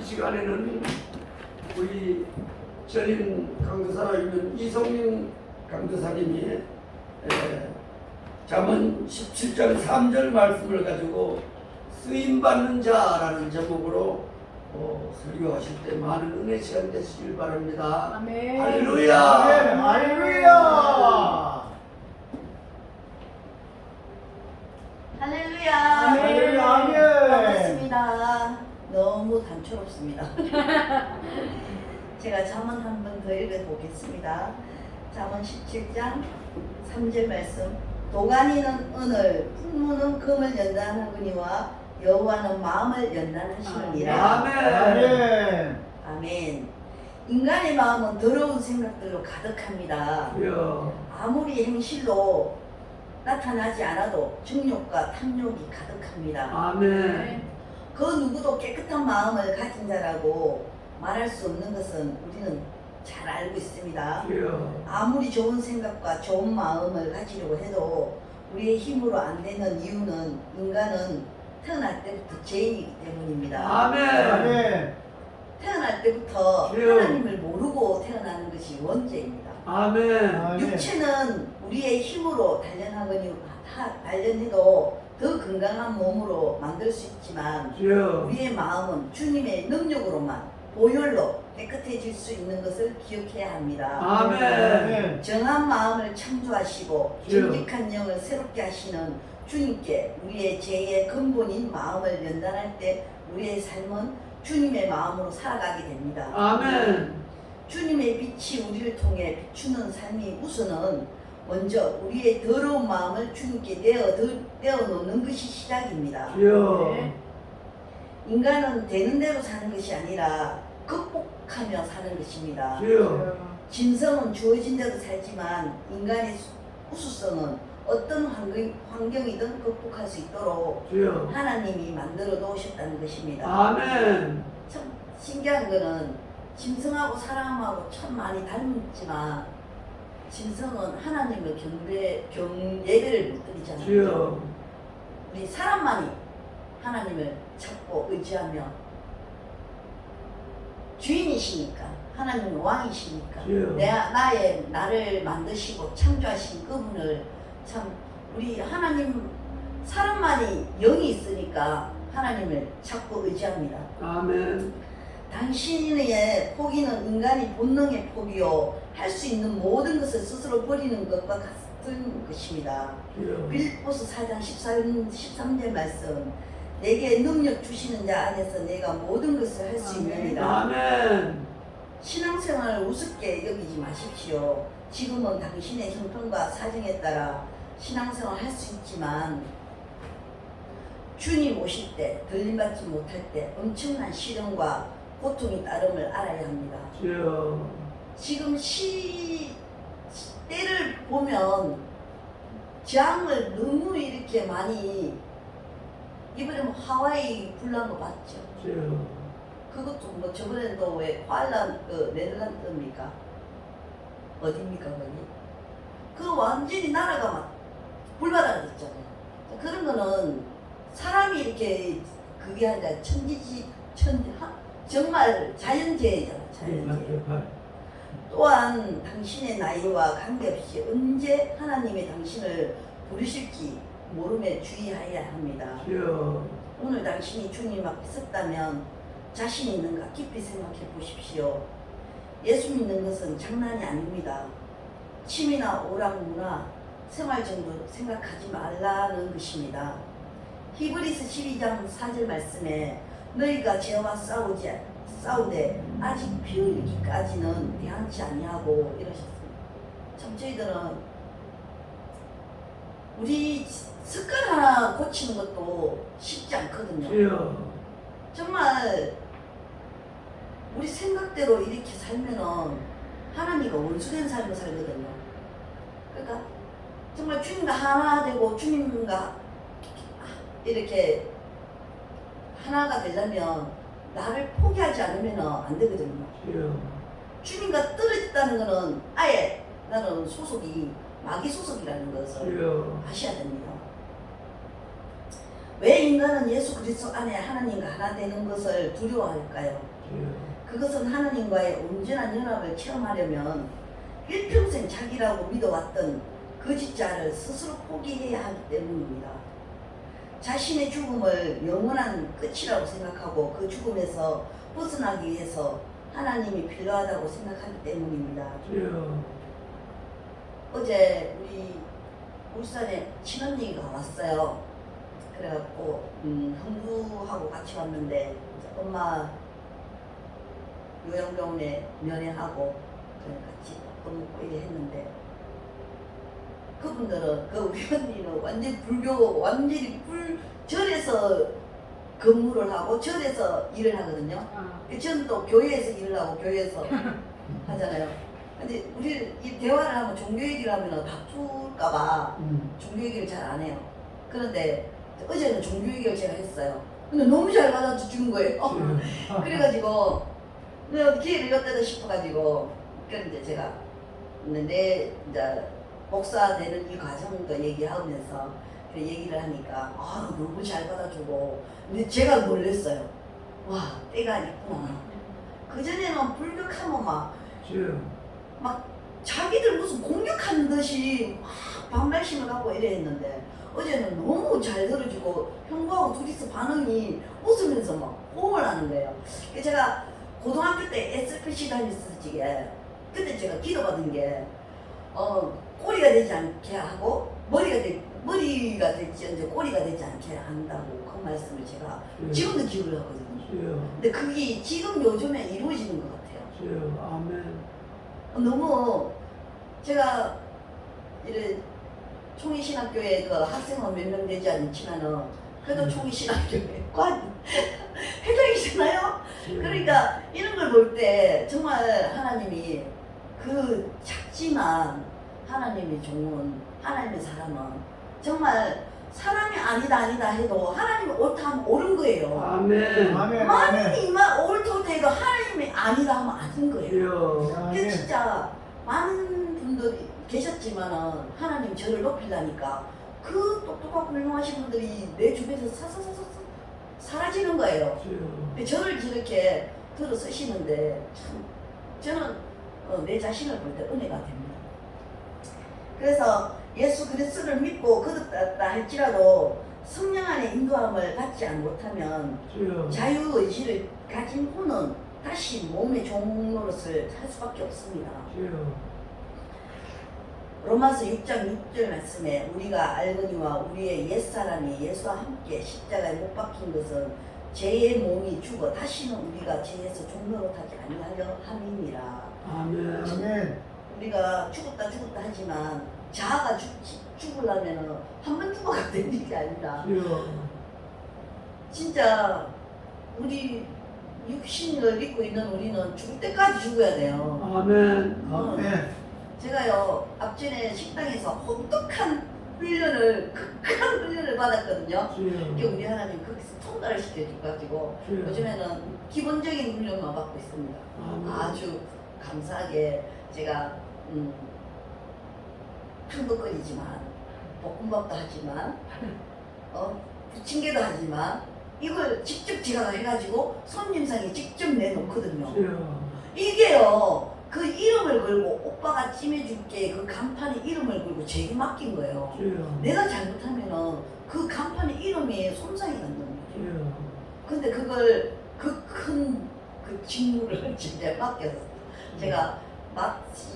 이 시간에는 우리 전임 강도사님은 이성민 강도사님이 잠언 17장 3절 말씀을 가지고 쓰임받는 자라는 제목으로 설교하실 때 많은 은혜 시간 되시길 바랍니다. 아멘. 할렐루야. 아멘. 할렐루야. 할렐루야. 할렐루야. 아멘. 반갑습니다. 너무 단초롭습니다. 제가 잠언 한 번 더 읽어보겠습니다. 잠언 17장 3절 말씀. 도가니는 은을, 풍무는 금을 연단하거니와 여호와는 마음을 연단하시느니라. 아멘. 아멘. 아멘. 인간의 마음은 더러운 생각들로 가득합니다. 주여. 아무리 행실로 나타나지 않아도 정욕과 탐욕이 가득합니다. 아멘. 그 누구도 깨끗한 마음을 가진 자라고 말할 수 없는 것은 우리는 잘 알고 있습니다. 주여. 아무리 좋은 생각과 좋은 마음을 가지려고 해도 우리의 힘으로 안 되는 이유는 인간은 태어날 때부터 죄인이기 때문입니다. 아멘. 아멘. 태어날 때부터 주여. 하나님을 모르고 태어나는 것이 원죄입니다. 아멘. 아멘. 육체는 우리의 힘으로 단련해도 더 건강한 몸으로 만들 수 있지만 주여. 우리의 마음은 주님의 능력으로만 보혈로 깨끗해질 수 있는 것을 기억해야 합니다. 아멘. 정한 마음을 창조하시고 주여. 정직한 영을 새롭게 하시는 주님께 우리의 죄의 근본인 마음을 연단할 때 우리의 삶은 주님의 마음으로 살아가게 됩니다. 아멘. 주님의 빛이 우리를 통해 비추는 삶이 우선은 먼저 우리의 더러운 마음을 주님께 내어놓는 것이 시작입니다. 주여. 인간은 되는 대로 사는 것이 아니라 극복하며 사는 것입니다. 주여. 진성은 주어진 대로 살지만 인간의 우수성은 어떤 환경이든 극복할 수 있도록 주여. 하나님이 만들어 놓으셨다는 것입니다. 아멘. 참 신기한 거는 짐승하고 사람하고 참 많이 닮지만 짐승은 하나님을 예배를 못 드리잖아요. 주여. 우리 사람만이 하나님을 찾고 의지하며 주인이시니까 하나님은 왕이시니까 주여. 나를 만드시고 창조하신 그분을 참 우리 하나님 사람만이 영이 있으니까 하나님을 찾고 의지합니다. 아멘. 당신의 포기는 인간의 본능의 포기요 할 수 있는 모든 것을 스스로 버리는 것과 같은 것입니다. 주여. 빌보스 4장 13절 말씀. 내게 능력 주시는 자 안에서 내가 모든 것을 할 수 있느니라. 아멘. 신앙생활을 우습게 여기지 마십시오. 지금은 당신의 형편과 사정에 따라 신앙생활을 할 수 있지만 주님 오실 때 들림받지 못할 때 엄청난 시련과 고통이 따름을 알아야 합니다. 주여. 지금 때를 보면 재앙을 너무 이렇게 많이 이번에 뭐 하와이 불난 거 봤죠? 주여. 그것도 뭐 저번에도 왜 화일란드 네덜란드입니까? 어디입니까 거기? 그 완전히 나라가 막 불바다가 됐잖아요. 그런 거는 사람이 이렇게 그게 아니라 정말 자연재해잖아. 자연재해. 또한 당신의 나이와 관계없이 언제 하나님의 당신을 부르실지 모름에 주의해야 합니다. 주여. 오늘 당신이 주님 앞에 섰다면 자신 있는가 깊이 생각해 보십시오. 예수 믿는 것은 장난이 아닙니다. 취미나 오락문화, 생활 정도 생각하지 말라는 것입니다. 히브리서 12장 4절 말씀에 너희가 죄와 싸우되 아직 피 흘리기까지는 대항치 아니하고 이러셨습니다. 참 저희들은 우리 습관 하나 고치는 것도 쉽지 않거든요. 주여. 정말 우리 생각대로 이렇게 살면은 하나님과 원수된 삶을 살거든요. 그러니까 정말 주님과 하나 되고 주님과 이렇게 하나가 되려면 나를 포기하지 않으면 안 되거든요. 주여. 주님과 떨어졌다는 것은 아예 나는 소속이 마귀 소속이라는 것을 주여. 아셔야 됩니다. 왜 인간은 예수 그리스도 안에 하나님과 하나 되는 것을 두려워할까요? 주여. 그것은 하나님과의 온전한 연합을 체험하려면 일평생 자기라고 믿어왔던 거짓자를 스스로 포기해야 하기 때문입니다. 자신의 죽음을 영원한 끝이라고 생각하고 그 죽음에서 벗어나기 위해서 하나님이 필요하다고 생각하기 때문입니다. 주여. 어제 우리 울산에 친언니가 왔어요. 그래갖고 형부하고 같이 왔는데 엄마 요양병원에 면회하고 같이 밥 먹고 이래 했는데 그분들은 그 우리 언니는 완전히 절에서 근무를 하고 절에서 일을 하거든요. 저는 또 교회에서 일을 하고 교회에서 하잖아요. 근데 우리 이 대화를 하면 종교 얘기를 하면 다툴까봐 종교 얘기를 잘 안 해요. 그런데 어제는 종교 얘기를 제가 했어요. 근데 너무 잘 받아주는 거예요. 그래가지고 내가 기회를 엿대다 싶어가지고 그런데 제가 내 이제 목사 되는 이 과정도 얘기하면서 얘기를 하니까 너무 잘 받아주고 근데 제가 놀랬어요. 와 때가 있구나. 그전에는 불격하면 막 자기들 무슨 공격하는 듯이 막 반발심을 갖고 이래 했는데 어제는 너무 잘 들어주고 형부하고 둘이서 반응이 웃으면서 막 호응을 하는 거예요. 제가 고등학교 때 SPC 다녔었지게 그때 제가 기도받은 게 꼬리가 되지 않게 하고 머리가 될지 이제 꼬리가 되지 않게 한다고 그 말씀을 제가 지금도 기억을 하거든요. 근데 그게 지금 요즘에 이루어지는 것 같아요. 아멘. 너무 제가 이래 총회신학교에 그 학생은 몇 명 되지 않지만은 그래도 총회신학교에 회장이잖아요. 그러니까 이런 걸 볼 때 정말 하나님이 그 작지만 하나님이 좋은 하나님의 사람은 정말 사람이 아니다 해도 하나님이 옳다 하면 옳은 거예요. 아멘. 많이 옳다 해도 하나님이 아니다 하면 아닌 거예요. 그 진짜 많은 분들이 계셨지만은 하나님 저를 높이려니까 그 똑똑하고 훌륭하신 분들이 내 주변에서 사사사사 사라지는 거예요. 근데 저를 저렇게 들어 쓰시는데 참 저는 내 자신을 볼 때 은혜가 됩니다. 그래서 예수 그리스도를 믿고 거듭났다 할지라도 성령 안의 인도함을 받지 못하면 자유의지를 가진 후는 다시 몸의 종노릇을 할 수밖에 없습니다. 로마서 6장 6절 말씀에 우리가 알거니와 우리의 옛사람이 예수와 함께 십자가에 못 박힌 것은 죄의 몸이 죽어 다시는 우리가 죄에서 종노릇하지 아니하려 함이니라. 아멘. 우리가 죽었다 하지만 자아가 죽으려면 한 번 죽어가 되는 게 아니라 진짜 우리 육신을 믿고 있는 우리는 죽을 때까지 죽어야 돼요. 아멘. 제가요 앞전에 식당에서 혹독한 극한 훈련을 받았거든요. 우리 하나님 거기서 통달을 시켜줘가지고 요즘에는 기본적인 훈련만 받고 있습니다. 아주 감사하게 제가 탕도 끓이지만 볶음밥도 하지만 부침개도 하지만 이걸 직접 제가 해가지고 손님상에 직접 내놓거든요. 이게요 그 이름을 걸고 오빠가 찜해줄게 그 간판에 이름을 걸고 제게 맡긴 거예요. 내가 잘못하면은 그 간판에 이름이 손상이 간다는 거죠. 근데 그걸 그 큰 그 직무를 제게 맡겨서 제가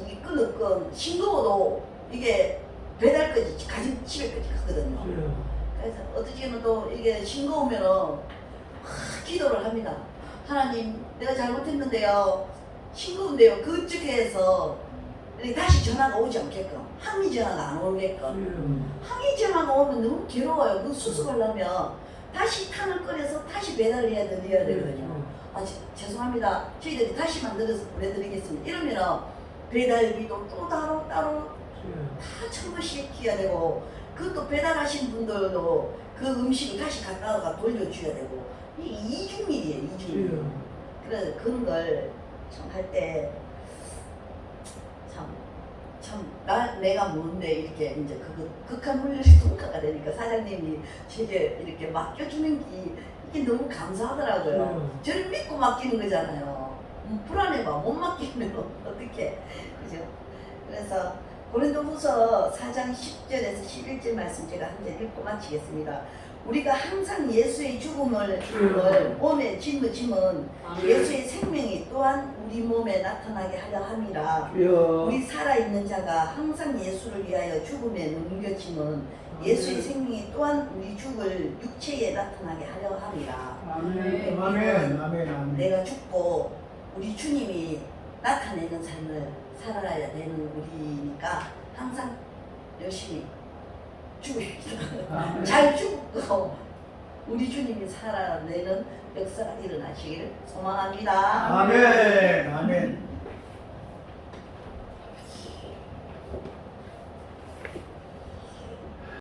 이 끊었건 싱거워도 이게 배달까지 가진 집에까지 가거든요. 그래서 어떻게는 또 이게 싱거우면은 기도를 합니다. 하나님 내가 잘못했는데요. 싱거운데요. 그쪽에서 다시 전화가 오지 않게끔 항의 전화가 안 오게끔 항의 전화가 오면 너무 괴로워요. 그 수습하려면 다시 탕을 끓여서 다시 배달을 해야 되거든요. 죄송합니다. 저희들이 다시 만들어서 보내드리겠습니다. 이러면 배달비도 또 따로 다 첨부씩 해야 되고 그것도 배달하신 분들도 그 음식을 다시 갖다가 돌려줘야 되고 이 이중일이에요. 이중일. 그래서 그런 걸 참 할 때 참 참 내가 뭔데 이렇게 이제 그 극한 물질이 통과가 되니까 사장님이 제게 이렇게 맡겨주는 게 이게 너무 감사하더라고요. 저를 믿고 맡기는 거잖아요. 불안해봐. 못 맡기면 어떻게 그죠? 그래서 고린도후서 4장 10절에서 11절 말씀 제가 한 절 읽고 마치겠습니다. 우리가 항상 예수의 죽음을 몸에 짊어짐은 예수의 생명이 또한 우리 몸에 나타나게 하려 함이라. 우리 살아있는 자가 항상 예수를 위하여 죽음에 넘겨짐은 예수의 생명이 또한 우리 죽을 육체에 나타나게 하려 함이라. 아멘. 아멘. 아멘. 내가 죽고 우리 주님이 나타내는 삶을 살아야 되는 우리니까 항상 열심히 죽읍시다. 잘 죽고 우리 주님이 살아내는 역사가 일어나시기를 소망합니다. 아멘. 아멘.